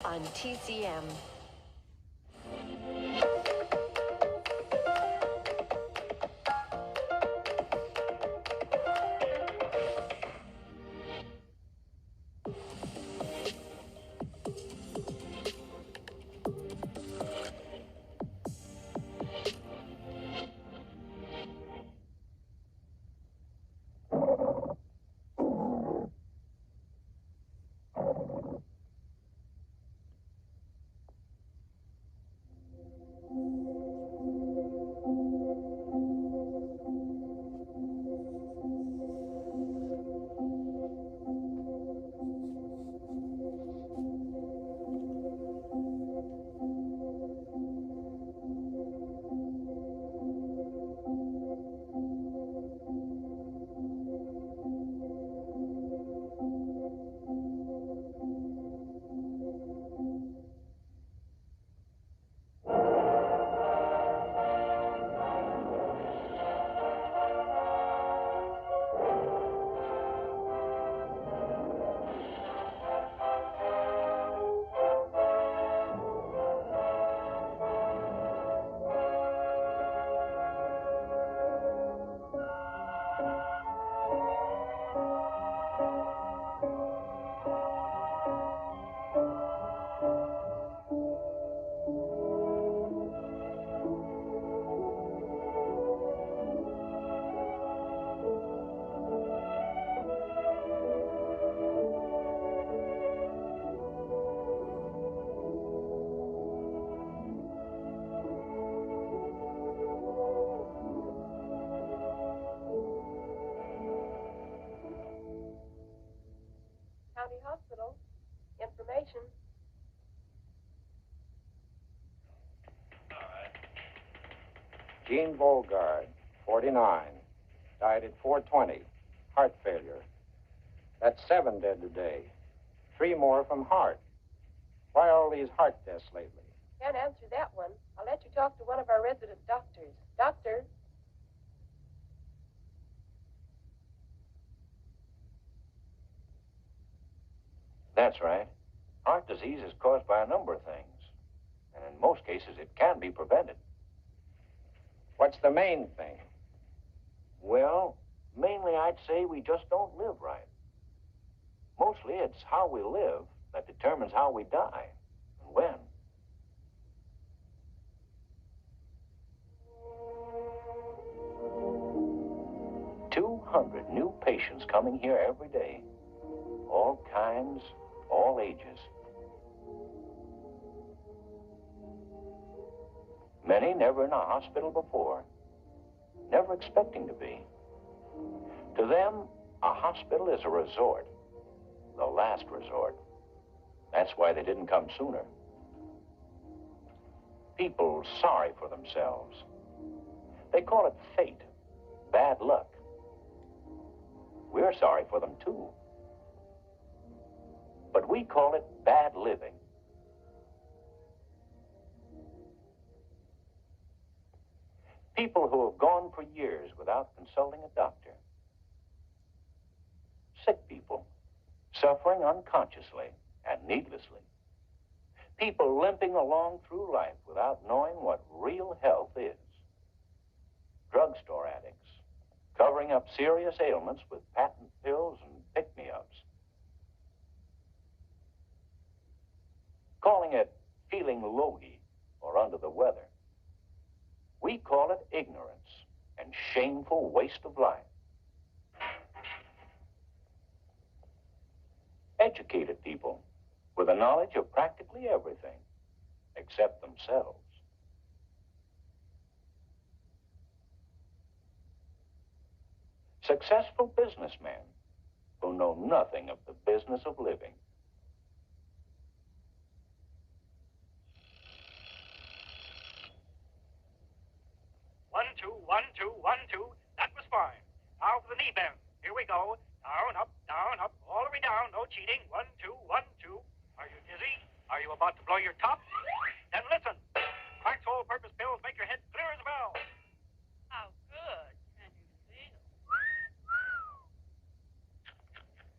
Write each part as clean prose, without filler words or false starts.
on TCM. County Hospital. Information. Gene Volgard, 49, died at 4:20, heart failure. That's 7 dead today. 3 more from heart. Why all these heart deaths lately? Can't answer that one. I'll let you talk to one of our resident doctors. Doctor? That's right. Heart disease is caused by a number of things. And in most cases, it can be prevented. What's the main thing? Well, mainly I'd say we just don't live right. Mostly it's how we live that determines how we die and when. "200 new patients coming here every day. All kinds, all ages. Many never in a hospital before, never expecting to be. To them, a hospital is a resort, the last resort. That's why they didn't come sooner. People sorry for themselves. They call it fate, bad luck. We're sorry for them too. But we call it bad living. People who have gone for years without consulting a doctor. Sick people, suffering unconsciously and needlessly. People limping along through life without knowing what real health is. Drugstore addicts, covering up serious ailments with patent pills and pick-me-ups. Calling it feeling logy or under the weather. We call it ignorance and shameful waste of life. Educated people with a knowledge of practically everything except themselves. Successful businessmen who know nothing of the business of living. One, two, 1, 2, 1, 2. That was fine. Now for the knee bend. Here we go. Down, up, all the way down. No cheating. 1, 2, 1, 2. Are you dizzy? Are you about to blow your top? Then listen. Quack's all-purpose pills make your head clear as a bell. How good can you feel?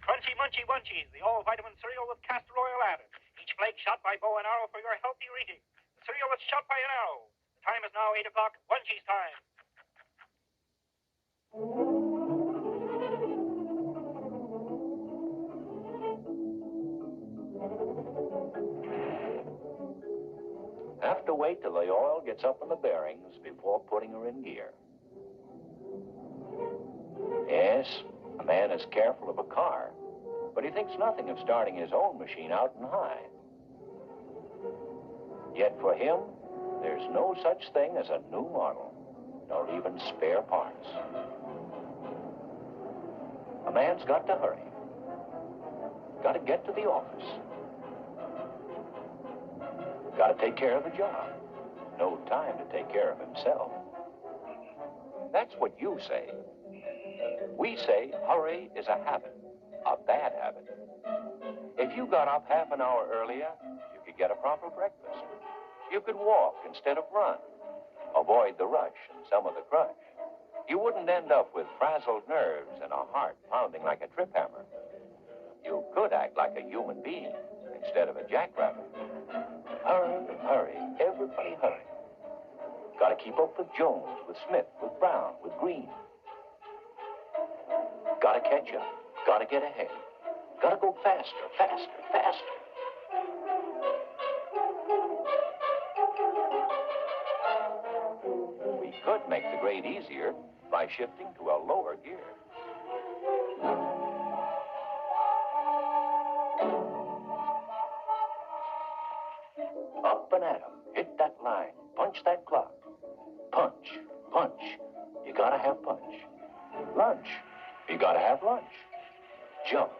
Crunchy Munchy Munchies, the all-vitamin cereal with castor oil added. Each flake shot by my bow and arrow for your healthy reading. The cereal is shot by an arrow. The time is now 8 o'clock, 1G's time. Have to wait till the oil gets up in the bearings before putting her in gear. Yes, a man is careful of a car, but he thinks nothing of starting his own machine out and high. Yet for him, there's no such thing as a new model, nor even spare parts. A man's got to hurry. Got to get to the office. Got to take care of the job. No time to take care of himself. That's what you say. We say hurry is a habit, a bad habit. If you got up half an hour earlier, you could get a proper breakfast. You could walk instead of run. Avoid the rush and some of the crush. You wouldn't end up with frazzled nerves and a heart pounding like a trip hammer. You could act like a human being instead of a jackrabbit. Hurry, hurry, everybody hurry. Got to keep up with Jones, with Smith, with Brown, with Green. Got to catch up. Got to get ahead. Got to go faster, faster, faster. We could make the grade easier by shifting to a lower gear. Up and at 'em. Hit that line. Punch that clock. Punch, punch. You gotta have punch. Lunch. You gotta have lunch. Jump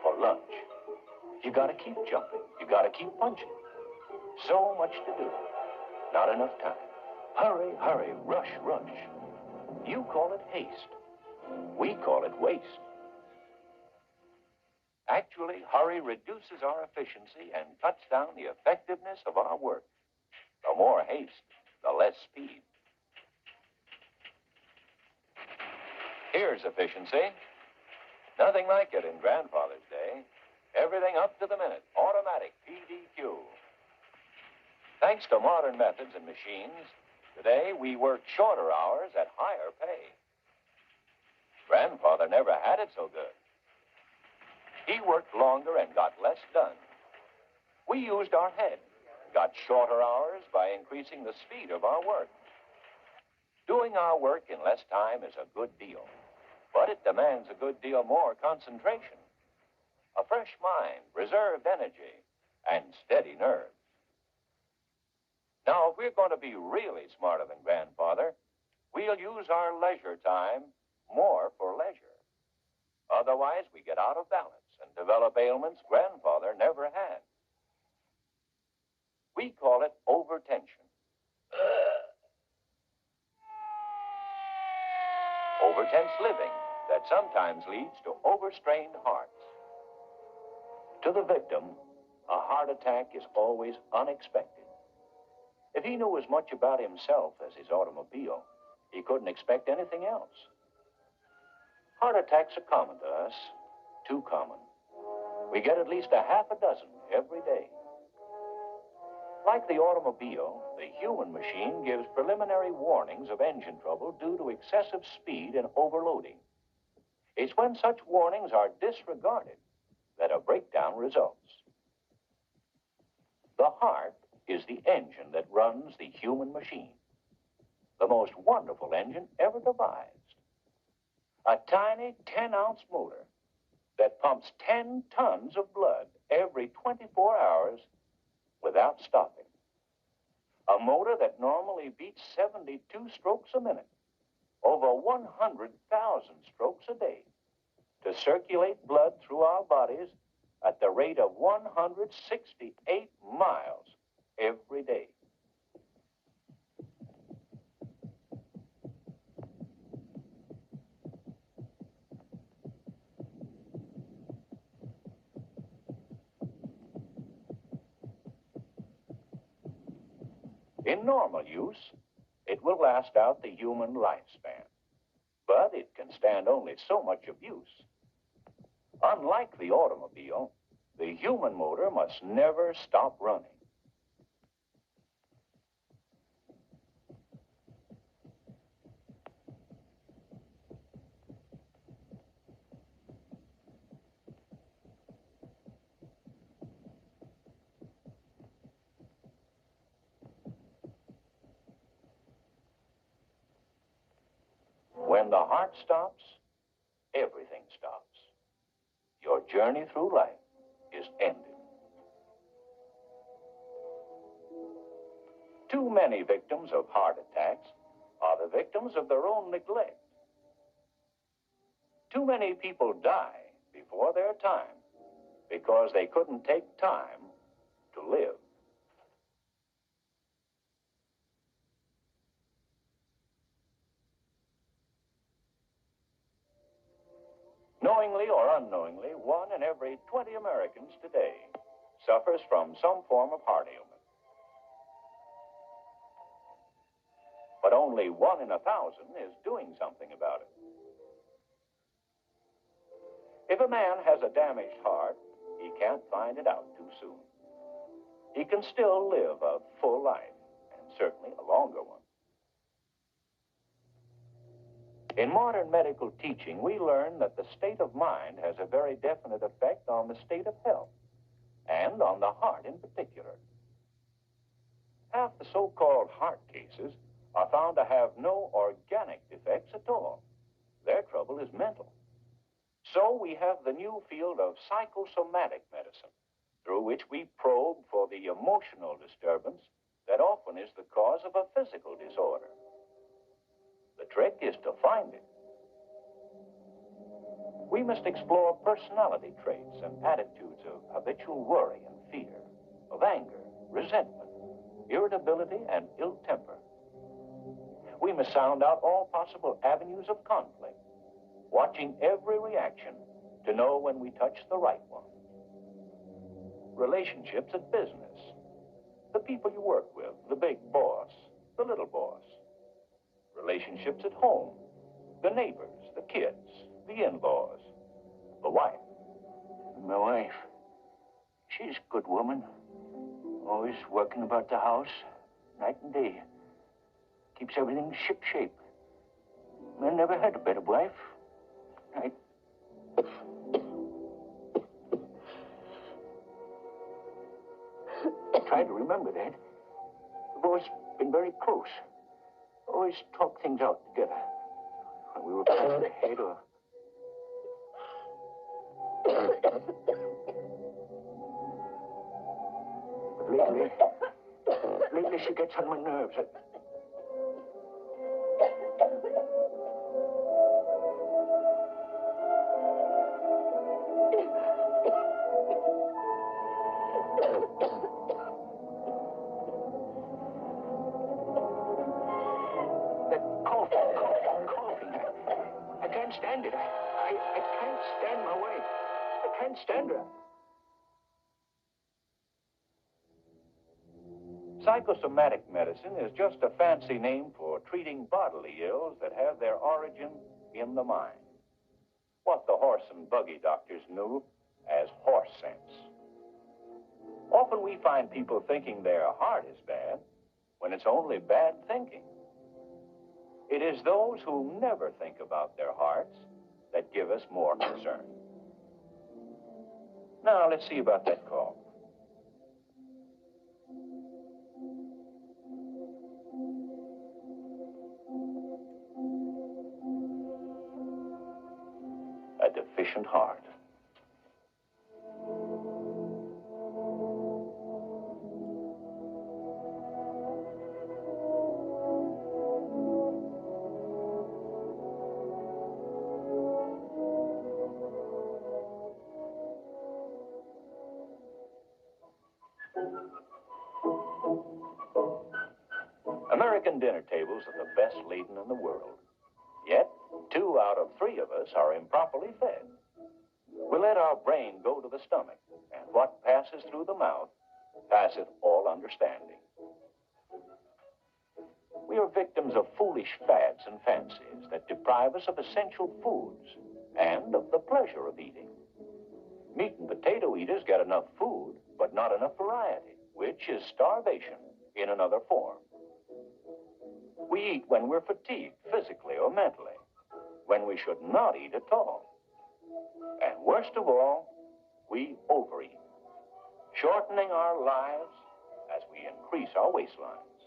for lunch. You gotta keep jumping. You gotta keep punching. So much to do. Not enough time. Hurry, hurry, rush, rush. You call it haste. We call it waste. Actually, hurry reduces our efficiency and cuts down the effectiveness of our work. The more haste, the less speed. Here's efficiency. Nothing like it in Grandfather's day. Everything up to the minute. Automatic PDQ. Thanks to modern methods and machines, today we work shorter hours at higher pay. Grandfather never had it so good. He worked longer and got less done. We used our head, got shorter hours by increasing the speed of our work. Doing our work in less time is a good deal, but it demands a good deal more concentration, a fresh mind, reserved energy, and steady nerves. Now, if we're going to be really smarter than Grandfather, we'll use our leisure time more for leisure. Otherwise, we get out of balance and develop ailments Grandfather never had. We call it overtension. Overtense living that sometimes leads to overstrained hearts. To the victim, a heart attack is always unexpected. If he knew as much about himself as his automobile, he couldn't expect anything else. Heart attacks are common to us, too common. We get at least a half a dozen every day. Like the automobile, the human machine gives preliminary warnings of engine trouble due to excessive speed and overloading. It's when such warnings are disregarded that a breakdown results. The heart is the engine that runs the human machine, the most wonderful engine ever devised. A tiny 10-ounce motor that pumps 10 tons of blood every 24 hours without stopping. A motor that normally beats 72 strokes a minute, over 100,000 strokes a day, to circulate blood through our bodies at the rate of 168 miles every day. In normal use, it will last out the human lifespan, but it can stand only so much abuse. Unlike the automobile, The human motor must never stop running. When the heart stops, everything stops. Your journey through life is ended. Too many victims of heart attacks are the victims of their own neglect. Too many people die before their time because they couldn't take time to live. Knowingly or unknowingly, 1 in every 20 Americans today suffers from some form of heart ailment. But only 1 in 1,000 is doing something about it. If a man has a damaged heart, he can't find it out too soon. He can still live a full life, and certainly a longer one. In modern medical teaching, we learn that the state of mind has a very definite effect on the state of health, and on the heart in particular. Half the so-called heart cases are found to have no organic defects at all. Their trouble is mental. So we have the new field of psychosomatic medicine, through which we probe for the emotional disturbance that often is the cause of a physical disorder. The trick is to find it. We must explore personality traits and attitudes of habitual worry and fear, of anger, resentment, irritability, and ill temper. We must sound out all possible avenues of conflict, watching every reaction to know when we touch the right one. Relationships at business, the people you work with, the big boss, the little boss. Relationships at home, the neighbors, the kids, the in-laws, the wife. My wife, she's a good woman. Always working about the house, night and day. Keeps everything ship-shape. I never had a better wife. I try to remember that. We've always been very close. Always talk things out together. When we were past the head or... But lately she gets on my nerves. I can't stand it. I can't stand my wife. I can't stand her. Psychosomatic medicine is just a fancy name for treating bodily ills that have their origin in the mind. What the horse and buggy doctors knew as horse sense. Often we find people thinking their heart is bad when it's only bad thinking. It is those who never think about their hearts that give us more concern. Now, let's see about that call. A deficient heart. American dinner tables are the best laden in the world. Yet, 2 out of 3 of us are improperly fed. We let our brain go to the stomach, and what passes through the mouth passeth all understanding. We are victims of foolish fads and fancies that deprive us of essential foods and of the pleasure of eating. Meat and potato eaters get enough food, but not enough variety, which is starvation in another form. We eat when we're fatigued, physically or mentally, when we should not eat at all. And worst of all, we overeat, shortening our lives as we increase our waistlines.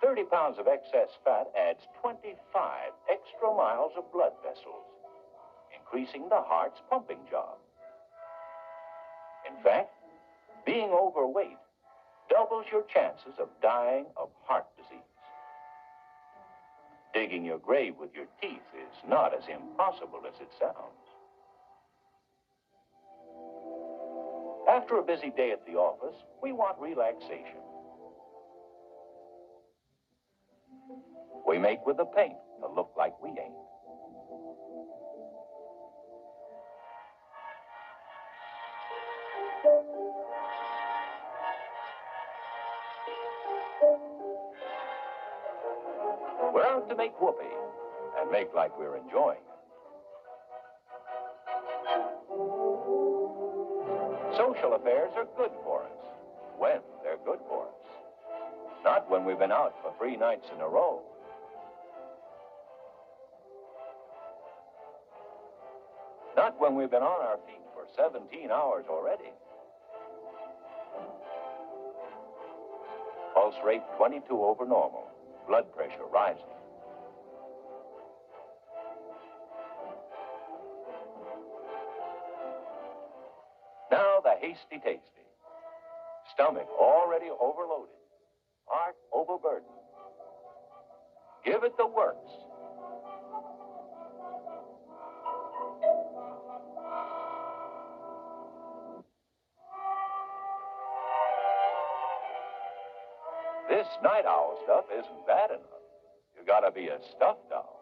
30 pounds of excess fat adds 25 extra miles of blood vessels, increasing the heart's pumping job. In fact, being overweight doubles your chances of dying of heart disease. Digging your grave with your teeth is not as impossible as it sounds. After a busy day at the office, we want relaxation. We make with the paint to look like we ain't. We're out to make whoopee and make like we're enjoying it. Social affairs are good for us when they're good for us. Not when we've been out for 3 nights in a row. Not when we've been on our feet for 17 hours already. Pulse rate 22 over normal. Blood pressure rising. Now the hasty-tasty. Stomach already overloaded. Heart overburdened. Give it the works. This night owl stuff isn't bad enough. You gotta be a stuffed owl.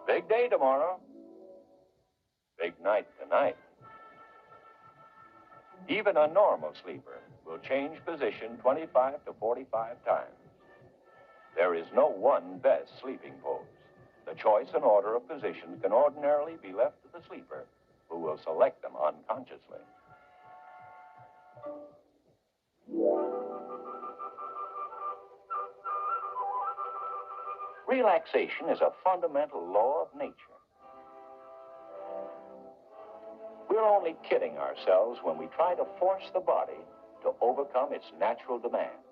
Big day tomorrow. Big night tonight. Even a normal sleeper will change position 25 to 45 times. There is no one best sleeping pose. The choice and order of positions can ordinarily be left to the sleeper, who will select them unconsciously. Relaxation is a fundamental law of nature. We're only kidding ourselves when we try to force the body to overcome its natural demands.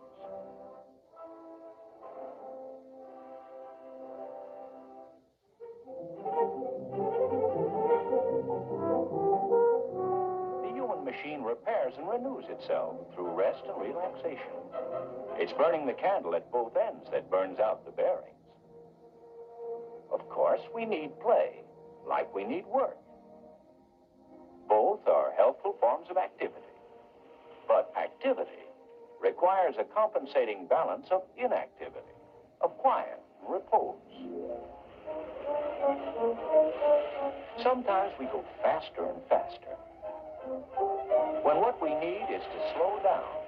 The human machine repairs and renews itself through rest and relaxation. It's burning the candle at both ends that burns out the bearings. Of course, we need play, like we need work. Both are helpful forms of activity. But activity requires a compensating balance of inactivity, of quiet and repose. Sometimes we go faster and faster, when what we need is to slow down,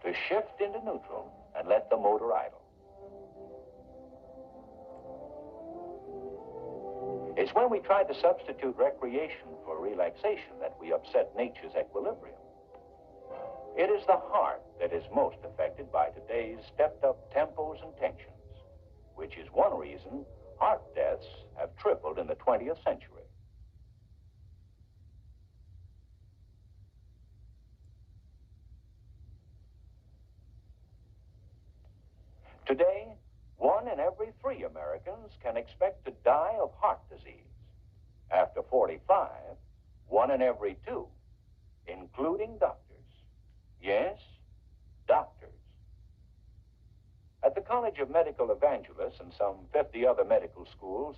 to shift into neutral and let the motor idle. It's when we try to substitute recreation for relaxation that we upset nature's equilibrium. It is the heart that is most affected by today's stepped-up tempos and tensions, which is one reason heart deaths have tripled in the 20th century. Today, 1 in every 3 Americans can expect to die of heart disease. After 45, 1 in every 2, including doctors. Yes, doctors. At the College of Medical Evangelists and some 50 other medical schools,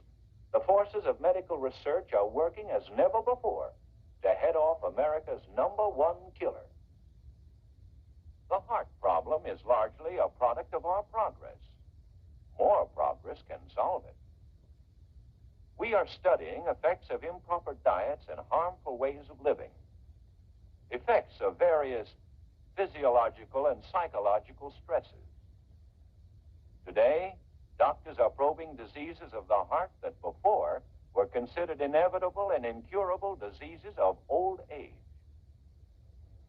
the forces of medical research are working as never before to head off America's #1 killer. The heart problem is largely a product of our progress. More progress can solve it. We are studying effects of improper diets and harmful ways of living, effects of various physiological and psychological stresses. Today, doctors are probing diseases of the heart that before were considered inevitable and incurable diseases of old age.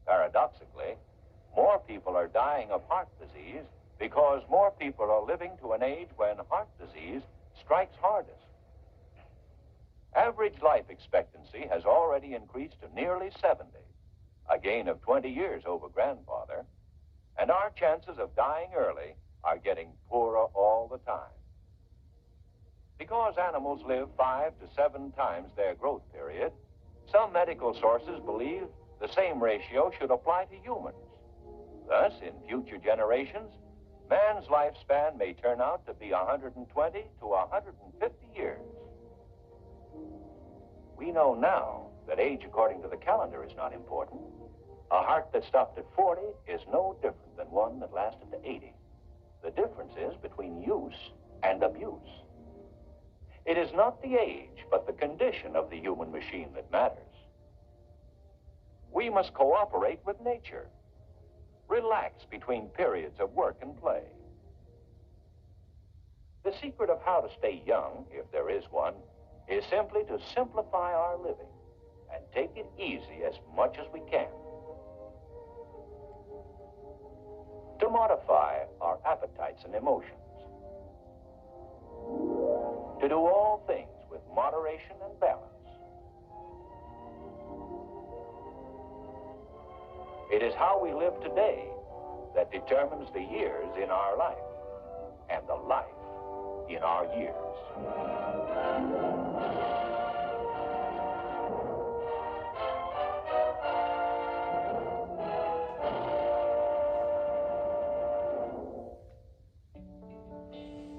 Paradoxically, more people are dying of heart disease because more people are living to an age when heart disease strikes hardest. Average life expectancy has already increased to nearly 70, a gain of 20 years over grandfather, and our chances of dying early are getting poorer all the time. Because animals live 5 to 7 times their growth period, some medical sources believe the same ratio should apply to humans. Thus, in future generations, man's lifespan may turn out to be 120 to 150 years. We know now that age according to the calendar is not important. A heart that stopped at 40 is no different than one that lasted to 80. The difference is between use and abuse. It is not the age, but the condition of the human machine that matters. We must cooperate with nature. Relax between periods of work and play. The secret of how to stay young, if there is one, is simply to simplify our living and take it easy as much as we can. To modify our appetites and emotions. To do all things with moderation and balance. It is how we live today that determines the years in our life and the life in our years.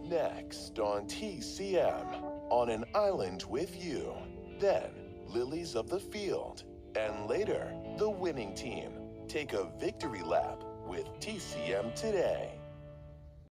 Next on TCM, On an Island with You, then Lilies of the Field, and later, the winning team take a victory lap with TCM Today.